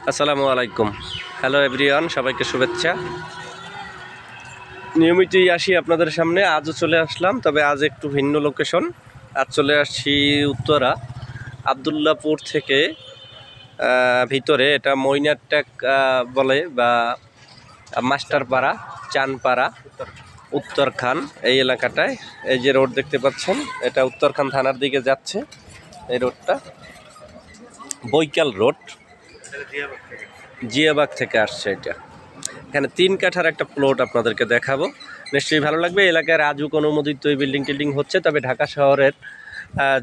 আসসালামু আলাইকুম। Hello everyone, সবাইকে শুভেচ্ছা। নিয়মিতই আসি আপনাদের সামনে, আজও চলে আসলাম, তবে আজ একটু ভিন্ন লোকেশন। আজ চলে আসছি উত্তরা আবদুল্লাপুর থেকে ভিতরে, এটা মইনারটেক বলে বা মাস্টারপাড়া, চানপাড়া, উত্তরখান এই এলাকাটায়। এই যে রোড দেখতে পাচ্ছেন, এটা উত্তরখান থানার দিকে যাচ্ছে। এই রোডটা বৈকাল রোড, জিয়াবাগ থেকে আসছে এটা। এখানে 3 কাঠার একটা প্লট আপনাদেরকে দেখাবো, নিশ্চয়ই ভালো লাগবে। এলাকায় রাজুক অনুমোদিত এই বিল্ডিং টিল্ডিং হচ্ছে, তবে ঢাকা শহরের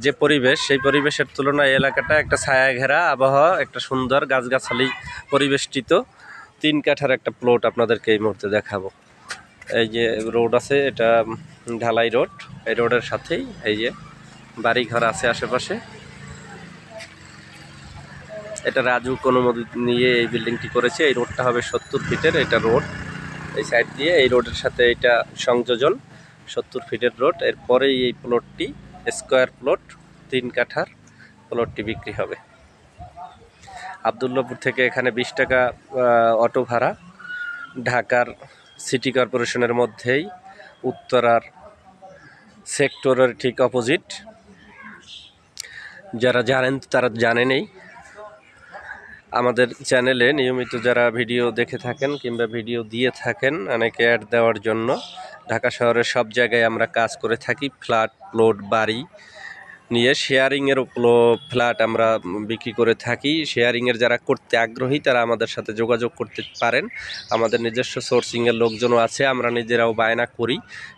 যে পরিবেশ, সেই পরিবেশের তুলনায় এলাকাটা একটা ছায়া ঘেরা আবহাওয়া, একটা সুন্দর গাছগাছালি পরিবেষ্টিত 3 কাঠার একটা প্লট আপনাদেরকে এই মুহূর্তে দেখাবো। এই যে রোড আছে, এটা ঢালাই রোড। এই রোডের সাথেই এই যে বাড়িঘর আছে আশেপাশে। এটা রাজুক অনুমোদিত নিয়ে এই বিল্ডিংটি করেছে। এই রোডটা হবে 70 ফিটের, এটা রোড এই সাইড দিয়ে, এই রোডের সাথে এটা সংযোজন 70 ফিটের রোড। এরপরেই এই প্লটটি স্কোয়ার প্লট 3 কাঠার প্লটটি বিক্রি হবে। আবদুল্লাপুর থেকে এখানে 20 টাকা অটো ভাড়া। ঢাকার সিটি কর্পোরেশনের মধ্যেই, উত্তরার সেক্টরের ঠিক অপোজিট। যারা জানেন তারা জানেনই। আমাদের চ্যানেলে নিয়মিত যারা ভিডিও দেখে থাকেন কিংবা ভিডিও দিয়ে থাকেন অনেকে অ্যাড দেওয়ার জন্য, ঢাকা শহরের সব জায়গায় আমরা কাজ করে থাকি। ফ্ল্যাট, প্লট, বাড়ি নিয়ে শেয়ারিংয়ের ফ্ল্যাট আমরা বিক্রি করে থাকি। শেয়ারিংয়ের যারা করতে আগ্রহী তারা আমাদের সাথে যোগাযোগ করতে পারেন। আমাদের নিজস্ব সোর্সিংয়ের লোকজনও আছে, আমরা নিজেরাও বায়না করি।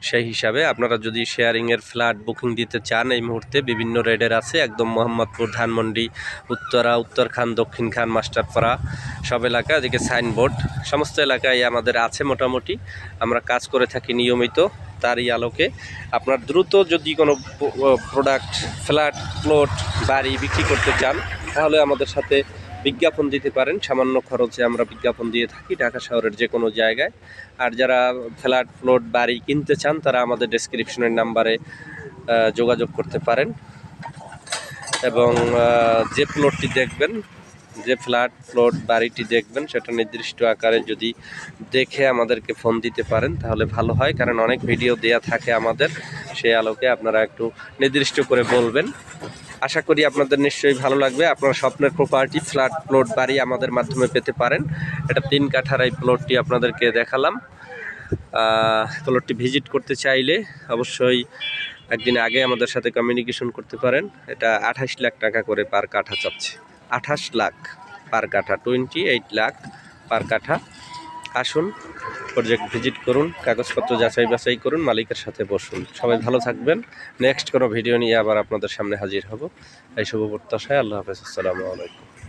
সেই হিসাবে আপনারা যদি শেয়ারিংয়ের ফ্ল্যাট বুকিং দিতে চান, এই মুহূর্তে বিভিন্ন রেডের আছে, একদম মোহাম্মদপুর, ধানমন্ডি, উত্তরা, উত্তরখান, দক্ষিণখান, মাস্টারপাড়া সব এলাকা, এদিকে সাইনবোর্ড, সমস্ত এলাকায় আমাদের আছে মোটামুটি। আমরা কাজ করে থাকি নিয়মিত। তারই আলোকে আপনার দ্রুত যদি কোনো প্রোডাক্ট, ফ্ল্যাট, প্লট, বাড়ি বিক্রি করতে চান, তাহলে আমাদের সাথে বিজ্ঞাপন দিতে পারেন। সামান্য খরচে আমরা বিজ্ঞাপন দিয়ে থাকি ঢাকা শহরের যে কোনো জায়গায়। আর যারা ফ্ল্যাট, প্লট, বাড়ি কিনতে চান, তারা আমাদের ডেসক্রিপশনের নাম্বারে যোগাযোগ করতে পারেন। এবং যে প্লটটি দেখবেন, যে ফ্ল্যাট, প্লট, বাড়িটি দেখবেন, সেটা নির্দিষ্ট আকারে যদি দেখে আমাদেরকে ফোন দিতে পারেন তাহলে ভালো হয়, কারণ অনেক ভিডিও দেয়া থাকে আমাদের। সেই আলোকে আপনারা একটু নির্দিষ্ট করে বলবেন। আশা করি আপনাদের নিশ্চয়ই ভালো লাগবে। আপনার স্বপ্নের প্রপার্টি, ফ্ল্যাট, প্লট, বাড়ি আমাদের মাধ্যমে পেতে পারেন। এটা 3 কাঠার এই প্লটটি আপনাদেরকে দেখালাম। প্লটটি ভিজিট করতে চাইলে অবশ্যই একদিন আগে আমাদের সাথে কমিউনিকেশন করতে পারেন। এটা 28 লাখ টাকা করে পার কাঠা চাচ্ছে। 28 লাখ পার কাঠা, 28 লাখ পার কাঠা। আসুন, প্রজেক্ট ভিজিট করুন, কাগজপত্র যাচাই বাছাই করুন, মালিকের সাথে বসুন। সবাই ভালো থাকবেন। নেক্সট কোনো ভিডিও নিয়ে আবার আপনাদের সামনে হাজির হব, এই শুভ প্রত্যাশায়। আল্লাহ হাফেজ, আসসালামু আলাইকুম।